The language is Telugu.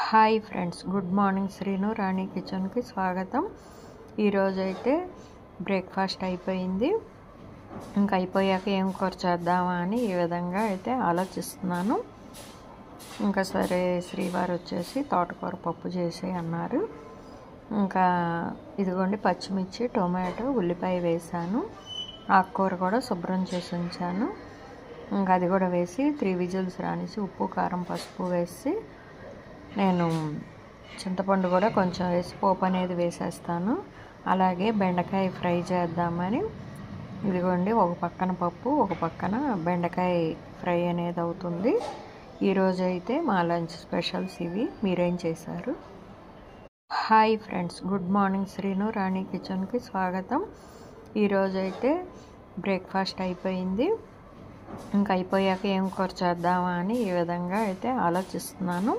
Hi friends, good morning. Srinu Rani కిచెన్కి స్వాగతం. ఈరోజైతే బ్రేక్ఫాస్ట్ అయిపోయింది. ఇంకా అయిపోయాక ఏం కూర చేద్దామా అని ఈ విధంగా అయితే ఆలోచిస్తున్నాను. ఇంకా సరే, శ్రీవారు వచ్చేసి తోటకూర పప్పు చేసి అన్నారు. ఇంకా ఇదిగోండి, పచ్చిమిర్చి, టొమాటో, ఉల్లిపాయ వేసాను. ఆకుకూర కూడా శుభ్రం చేసి ఉంచాను. ఇంకా అది కూడా వేసి 3 విజిల్స్ రానిసి ఉప్పు, కారం, పసుపు వేసి నేను చింతపండు కూడా కొంచెం వేసి పోపు అనేది వేసేస్తాను. అలాగే బెండకాయ ఫ్రై చేద్దామని ఇదిగోండి, ఒక పక్కన పప్పు, ఒక పక్కన బెండకాయ ఫ్రై అనేది అవుతుంది. ఈరోజైతే మా లంచ్ స్పెషల్స్ ఇవి. మీరేం చేశారు? Hi friends, good morning. Srinu Rani కిచెన్కి స్వాగతం. ఈరోజైతే బ్రేక్ఫాస్ట్ అయిపోయింది. ఇంకా అయిపోయాక ఏం కూర చేద్దామా అని ఈ విధంగా అయితే ఆలోచిస్తున్నాను.